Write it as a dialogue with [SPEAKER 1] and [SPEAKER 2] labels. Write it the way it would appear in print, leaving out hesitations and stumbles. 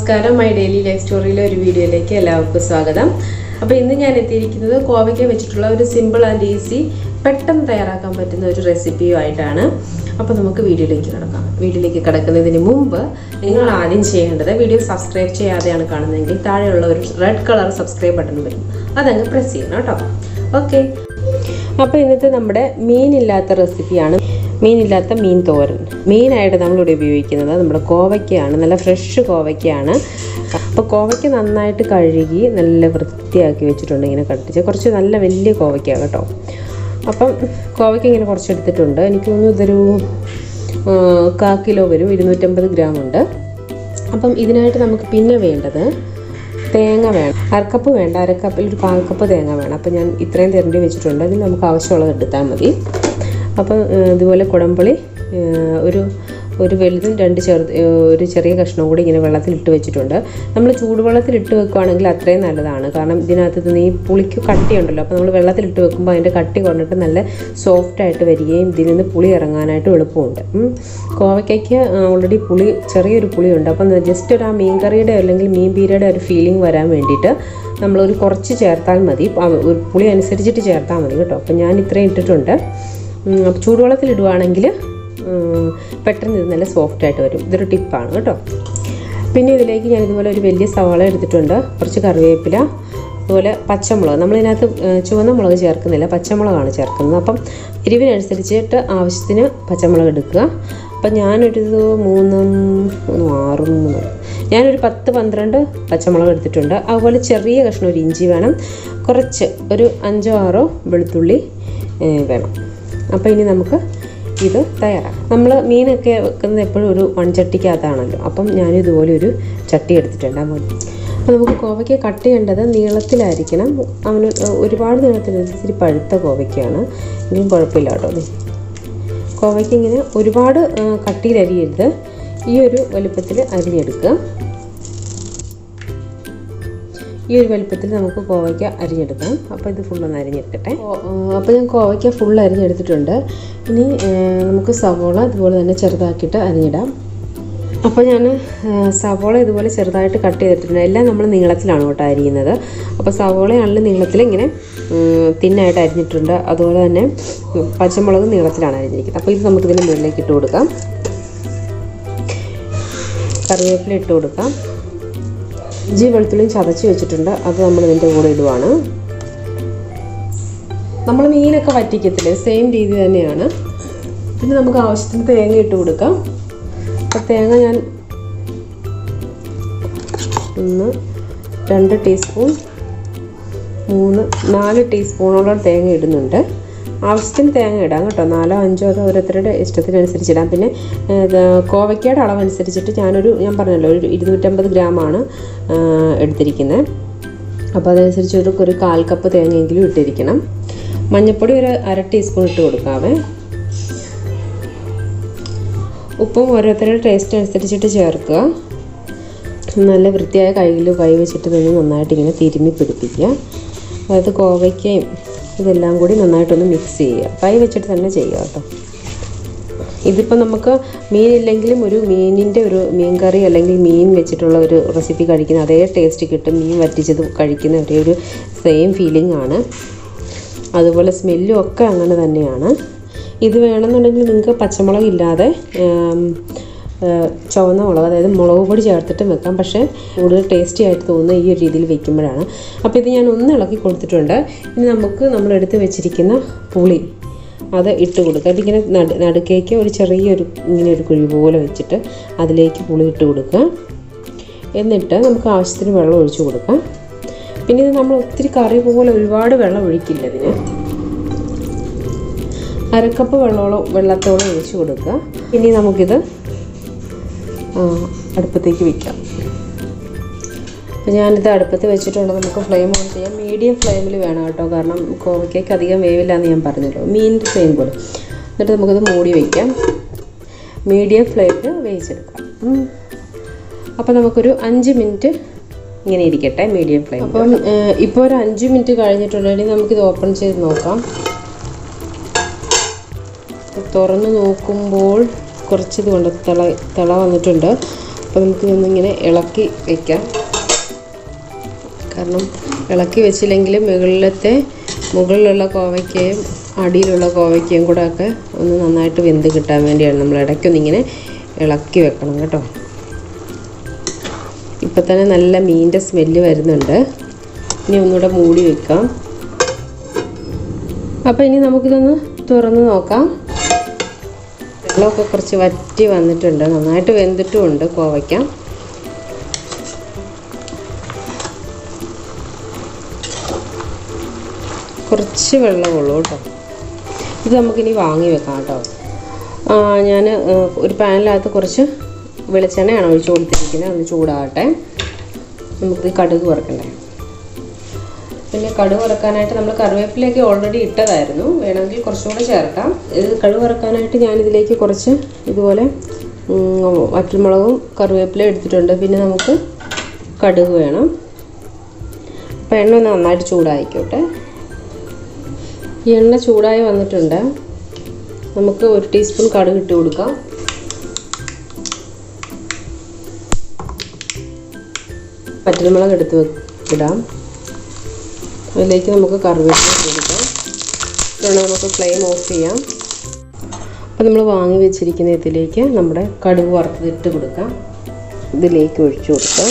[SPEAKER 1] നമസ്കാരം, my daily life സ്റ്റോറിയിലെ ഒരു വീഡിയോയിലേക്ക് എല്ലാവർക്കും സ്വാഗതം. അപ്പോൾ ഇന്ന് ഞാൻ എത്തിയിരിക്കുന്നത് കോവയ്ക്ക വെച്ചിട്ടുള്ള ഒരു സിമ്പിൾ ആൻഡ് ഈസി പെട്ടെന്ന് തയ്യാറാക്കാൻ പറ്റുന്ന ഒരു റെസിപ്പിയുമായിട്ടാണ്. അപ്പോൾ നമുക്ക് വീഡിയോയിലേക്ക് കിടക്കാം. വീഡിയോയിലേക്ക് കിടക്കുന്നതിന് മുമ്പ് നിങ്ങൾ ആദ്യം ചെയ്യേണ്ടത്, വീഡിയോ സബ്സ്ക്രൈബ് ചെയ്യാതെയാണ് കാണുന്നതെങ്കിൽ താഴെയുള്ള ഒരു റെഡ് കളർ സബ്സ്ക്രൈബ് ബട്ടൺ വരും, അതങ്ങ് പ്രസ് ചെയ്യണം കേട്ടോ. ഓക്കെ, അപ്പോൾ ഇന്നത്തെ നമ്മുടെ മീനില്ലാത്ത റെസിപ്പിയാണ് മീനില്ലാത്ത മീൻ തോരൻ. മെയിനായിട്ട് നമ്മളിവിടെ ഉപയോഗിക്കുന്നത് നമ്മുടെ കോവയ്ക്കയാണ്, നല്ല ഫ്രഷ് കോവയ്ക്കയാണ്. അപ്പോൾ കോവയ്ക്ക നന്നായിട്ട് കഴുകി നല്ല വൃത്തിയാക്കി വെച്ചിട്ടുണ്ട്. ഇങ്ങനെ കട്ടിച്ച് കുറച്ച് നല്ല വലിയ കോവയ്ക്ക കേട്ടോ. അപ്പം കോവയ്ക്ക ഇങ്ങനെ കുറച്ചെടുത്തിട്ടുണ്ട്. എനിക്ക് തോന്നുന്നു ഇതൊരു 1/4 കിലോ വരും, 250 ഗ്രാം ഉണ്ട്. അപ്പം ഇതിനായിട്ട് നമുക്ക് പിന്നെ വേണ്ടത് തേങ്ങ വേണം. 1/2 കപ്പ് വേണ്ട, 1/2 കപ്പിൽ ഒരു 1/4 കപ്പ് തേങ്ങ വേണം. അപ്പം ഞാൻ ഇത്രയും തിരണ്ടി വെച്ചിട്ടുണ്ട്. ഇതിൽ നമുക്ക് ആവശ്യമുള്ളത് എടുത്താൽ മതി. അപ്പം ഇതുപോലെ കുടംപുളി ഒരു വലുതും ഒരു ചെറിയ കഷ്ണവും കൂടി ഇങ്ങനെ വെള്ളത്തിലിട്ട് വെച്ചിട്ടുണ്ട്. നമ്മൾ ചൂടുവെള്ളത്തിലിട്ട് വെക്കുകയാണെങ്കിൽ അത്രയും നല്ലതാണ്. കാരണം ഇതിനകത്ത് നിന്ന് ഈ പുളിക്ക് കട്ടിയുണ്ടല്ലോ. അപ്പോൾ നമ്മൾ വെള്ളത്തിലിട്ട് വെക്കുമ്പോൾ അതിൻ്റെ കട്ടി കുറഞ്ഞിട്ട് നല്ല സോഫ്റ്റായിട്ട് വരികയും ഇതിൽ നിന്ന് പുളി ഇറങ്ങാനായിട്ട് എളുപ്പമുണ്ട്. കോവയ്ക്കയ്ക്ക് ഓൾറെഡി ചെറിയൊരു പുളിയുണ്ട്. അപ്പം ജസ്റ്റ് ഒരു ആ മീൻ കറിയുടെ അല്ലെങ്കിൽ മീൻ പീരയുടെ ഒരു ഫീലിംഗ് വരാൻ വേണ്ടിയിട്ട് നമ്മളൊരു കുറച്ച് ചേർത്താൽ മതി. ഒരു പുളി അനുസരിച്ചിട്ട് ചേർത്താൽ മതി കേട്ടോ. അപ്പം ഞാൻ ഇത്രയും ഇട്ടിട്ടുണ്ട്. ചൂടുവെള്ളത്തിലിടുവാണെങ്കിൽ പെട്ടെന്ന് ഇത് നല്ല സോഫ്റ്റായിട്ട് വരും. ഇതൊരു ടിപ്പാണ് കേട്ടോ. പിന്നെ ഇതിലേക്ക് ഞാൻ ഇതുപോലെ ഒരു വലിയ സവാള എടുത്തിട്ടുണ്ട്, കുറച്ച് കറിവേപ്പില, അതുപോലെ പച്ചമുളക്. നമ്മളിതിനകത്ത് ചുവന്ന മുളക് ചേർക്കുന്നില്ല, പച്ചമുളകാണ് ചേർക്കുന്നത്. അപ്പം എരിവിനനുസരിച്ചിട്ട് ആവശ്യത്തിന് പച്ചമുളക് എടുക്കുക. അപ്പം ഞാനൊരു 10-12 പച്ചമുളക് എടുത്തിട്ടുണ്ട്. അതുപോലെ ചെറിയ കഷ്ണം ഒരു ഇഞ്ചി വേണം, കുറച്ച് ഒരു 5-6 വെളുത്തുള്ളി വേണം. അപ്പോൾ ഇനി നമുക്ക് ഇത് തയ്യാറാക്കാം. നമ്മൾ മീനൊക്കെ വെക്കുന്നത് എപ്പോഴും ഒരു മൺചട്ടിക്കകത്താണല്ലോ. അപ്പം ഞാനിതുപോലെ ഒരു ചട്ടി എടുത്തിട്ടുണ്ട്. അപ്പോൾ നമുക്ക് കോവയ്ക്ക കട്ട് ചെയ്യേണ്ടത് നീളത്തിലായിരിക്കണം. അവന് ഒരുപാട് നീളത്തിനനുസരിച്ച് പഴുത്ത കോവയ്ക്കാണ്, എങ്കിലും കുഴപ്പമില്ല കേട്ടോ. കോവയ്ക്ക ഇങ്ങനെ ഒരുപാട് കട്ടിയിൽ അരിയരുത്, ഈ ഒരു വലുപ്പത്തിൽ അരിഞ്ഞെടുക്കുക. ഈ ഒരു വലുപ്പത്തിൽ നമുക്ക് കോവയ്ക്ക അരിഞ്ഞെടുക്കാം. അപ്പോൾ ഇത് ഫുള്ളൊന്ന് അരിഞ്ഞെടുക്കട്ടെ. അപ്പോൾ ഞാൻ കോവയ്ക്ക ഫുൾ അരിഞ്ഞെടുത്തിട്ടുണ്ട്. ഇനി നമുക്ക് സവോള ഇതുപോലെ തന്നെ ചെറുതാക്കിയിട്ട് അരിഞ്ഞിടാം. അപ്പോൾ ഞാൻ സവോള ഇതുപോലെ ചെറുതായിട്ട് കട്ട് ചെയ്തിട്ടുണ്ട്. എല്ലാം നമ്മൾ നീളത്തിലാണ് കേട്ടോ അരിയുന്നത്. അപ്പോൾ സവോളയാണെങ്കിൽ നീളത്തിൽ ഇങ്ങനെ തിന്നായിട്ട് അരിഞ്ഞിട്ടുണ്ട്. അതുപോലെ തന്നെ പച്ചമുളക് നീളത്തിലാണ് അരിഞ്ഞിരിക്കുന്നത്. അപ്പോൾ ഇത് നമുക്കിതിൻ്റെ മുകളിലേക്ക് ഇട്ട് കൊടുക്കാം. കറിവേപ്പില ഇട്ട് കൊടുക്കാം. ഇഞ്ചി വെളുത്തുള്ളിയും ചതച്ച് വെച്ചിട്ടുണ്ട്, അത് നമ്മൾ ഇതിൻ്റെ കൂടെ ഇടുവാണ്. നമ്മൾ മീനൊക്കെ വറ്റിക്കത്തില്ലേ, സെയിം രീതി തന്നെയാണ്. പിന്നെ നമുക്ക് ആവശ്യത്തിന് തേങ്ങ ഇട്ട് കൊടുക്കാം. അപ്പോൾ തേങ്ങ ഞാൻ 2 ടീസ്പൂൺ 4 ടീസ്പൂണോളം തേങ്ങ ഇടുന്നുണ്ട്. ആവശ്യത്തിന് തേങ്ങ ഇടാം കേട്ടോ. 4-5 അത് ഓരോരുത്തരുടെ ഇഷ്ടത്തിനനുസരിച്ച് ഇടാം. പിന്നെ കോവയ്ക്കയുടെ അളവനുസരിച്ചിട്ട് ഞാൻ പറഞ്ഞല്ലോ ഒരു 250 ഗ്രാമാണ് എടുത്തിരിക്കുന്നത്. അപ്പോൾ അതനുസരിച്ച് ഒരു 1/4 കപ്പ് തേങ്ങയെങ്കിലും ഇട്ടിരിക്കണം. മഞ്ഞൾപ്പൊടി ഒരു 1/2 ടീസ്പൂൺ ഇട്ട് കൊടുക്കാവേ. ഉപ്പും ഓരോരുത്തരുടെ ടേസ്റ്റ് അനുസരിച്ചിട്ട് ചേർക്കുക. നല്ല വൃത്തിയായ കൈ വെച്ചിട്ട് തന്നെ നന്നായിട്ട് ഇങ്ങനെ തിരുമ്മി പിടിപ്പിക്കുക. അതായത് കോവയ്ക്കയും ഇതെല്ലാം കൂടി നന്നായിട്ടൊന്ന് മിക്സ് ചെയ്യുക. കൈ വെച്ചിട്ട് തന്നെ ചെയ്യുക കേട്ടോ. ഇതിപ്പോൾ നമുക്ക് മീനില്ലെങ്കിലും ഒരു മീൻ കറി അല്ലെങ്കിൽ മീൻ വെച്ചിട്ടുള്ള ഒരു റെസിപ്പി കഴിക്കുന്ന അതേ ടേസ്റ്റ് കിട്ടും. മീൻ വറ്റിച്ചത് കഴിക്കുന്ന ഒരു സെയിം ഫീലിംഗ് ആണ്. അതുപോലെ സ്മെല്ലും ഒക്കെ അങ്ങനെ തന്നെയാണ്. ഇത് വേണമെന്നുണ്ടെങ്കിൽ നിങ്ങൾക്ക് പച്ചമുളക് ഇല്ലാതെ ചുവന്ന മുളക്, അതായത് മുളക് പൊടി ചേർത്തിട്ടും വെക്കാം. പക്ഷേ കൂടുതൽ ടേസ്റ്റി ആയിട്ട് തോന്നുന്നത് ഈ ഒരു രീതിയിൽ വെക്കുമ്പോഴാണ്. അപ്പോൾ ഇത് ഞാൻ ഒന്ന് ഇളക്കി കൊടുത്തിട്ടുണ്ട്. ഇനി നമ്മളെടുത്ത് വെച്ചിരിക്കുന്ന പുളി അത് ഇട്ട് കൊടുക്കുക. അതിങ്ങനെ നടുക്കേക്ക് ഒരു ചെറിയൊരു ഇങ്ങനെ ഒരു കുഴി പോലെ വെച്ചിട്ട് അതിലേക്ക് പുളി ഇട്ട് കൊടുക്കുക. എന്നിട്ട് നമുക്ക് ആവശ്യത്തിന് വെള്ളം ഒഴിച്ചു കൊടുക്കാം. പിന്നെ ഇത് നമ്മൾ ഒത്തിരി കറി പോലെ ഒരുപാട് വെള്ളം ഒഴിക്കില്ല. ഇതിന് 1/2 കപ്പ് വെള്ളത്തോളം ഒഴിച്ചു കൊടുക്കുക. ഇനി നമുക്കിത് അടുപ്പത്തേക്ക് വയ്ക്കാം. അപ്പോൾ ഞാനിത് അടുപ്പത്ത് വെച്ചിട്ടുണ്ട്. നമുക്ക് ഫ്ലെയിം ഓൺ ചെയ്യാം. മീഡിയം ഫ്ലെയിമിൽ വേണം കേട്ടോ, കാരണം കോവയ്ക്കയ്ക്ക് അധികം വേവില്ല എന്ന് ഞാൻ പറഞ്ഞല്ലോ, മീനിൻ്റെ ഫ്ലെയിം പോലെ. എന്നിട്ട് നമുക്കിത് മൂടി വയ്ക്കാം. മീഡിയം ഫ്ലെയിമിൽ വേവിച്ചെടുക്കാം. അപ്പോൾ നമുക്കൊരു 5 മിനിറ്റ് ഇങ്ങനെ ഇരിക്കട്ടെ, മീഡിയം ഫ്ലെയിം. അപ്പം ഇപ്പോൾ ഒരു 5 മിനിറ്റ് കഴിഞ്ഞിട്ടുണ്ടെങ്കിൽ നമുക്കിത് ഓപ്പൺ ചെയ്ത് നോക്കാം. തുറന്ന് നോക്കുമ്പോൾ കുറച്ച് ഇത് കൊണ്ട് തിള വന്നിട്ടുണ്ട്. അപ്പോൾ നമുക്കിതൊന്നിങ്ങനെ ഇളക്കി വയ്ക്കാം. കാരണം ഇളക്കി വെച്ചില്ലെങ്കിൽ മുകളിലുള്ള കോവയ്ക്കയും അടിയിലുള്ള കോവയ്ക്കയും കൂടെ ഒക്കെ ഒന്ന് നന്നായിട്ട് വെന്ത് കിട്ടാൻ വേണ്ടിയാണ് നമ്മൾ ഇടയ്ക്കൊന്നിങ്ങനെ ഇളക്കി വെക്കണം കേട്ടോ. ഇപ്പം തന്നെ നല്ല മീനിൻ്റെ സ്മെല്ല് വരുന്നുണ്ട്. ഇനി ഒന്നുകൂടെ മൂടി വെക്കാം. അപ്പോൾ ഇനി നമുക്കിതൊന്ന് തുറന്ന് നോക്കാം. വെള്ളമൊക്കെ കുറച്ച് വറ്റി വന്നിട്ടുണ്ട്, നന്നായിട്ട് വെന്തിട്ടുമുണ്ട് കോവയ്ക്ക. കുറച്ച് വെള്ളമുള്ളൂ കേട്ടോ. ഇത് നമുക്കിനി വാങ്ങി വെക്കാം കേട്ടോ. ഞാൻ ഒരു പാനിനകത്ത് കുറച്ച് വെളിച്ചെണ്ണയാണ് ഒഴിച്ച് കൊടുത്തിരിക്കുന്നത്. അത് ചൂടാകട്ടെ. നമുക്ക് കടുക് വറുക്കണ്ടേ. പിന്നെ കടുക് വറുക്കാനായിട്ട് നമ്മൾ കറിവേപ്പിലേക്ക് ഓൾറെഡി ഇട്ടതായിരുന്നു, വേണമെങ്കിൽ കുറച്ചുകൂടെ ചേർക്കാം. ഇത് കടുക് വറുക്കാനായിട്ട് ഞാനിതിലേക്ക് കുറച്ച് ഇതുപോലെ വറ്റൽമുളകും കറിവേപ്പിലയും എടുത്തിട്ടുണ്ട്. പിന്നെ നമുക്ക് കടുക് വേണം. അപ്പോൾ എണ്ണ നന്നായിട്ട് ചൂടായിക്കോട്ടെ. ഈ എണ്ണ ചൂടായി വന്നിട്ടുണ്ട്. നമുക്ക് 1 ടീസ്പൂൺ കടുക് ഇട്ട് കൊടുക്കാം. വറ്റൽമുളക് എടുത്ത് ഇടാം. അതിലേക്ക് നമുക്ക് കറിവേപ്പില കൊടുക്കാം. ഇതുകൊണ്ട് നമുക്ക് ഫ്ലെയിം ഓഫ് ചെയ്യാം. അപ്പോൾ നമ്മൾ വാങ്ങി വെച്ചിരിക്കുന്ന ഇതിലേക്ക് നമ്മുടെ കടുക് വറുത്തിട്ട് കൊടുക്കാം. ഇതിലേക്ക് ഒഴിച്ചു കൊടുക്കാം.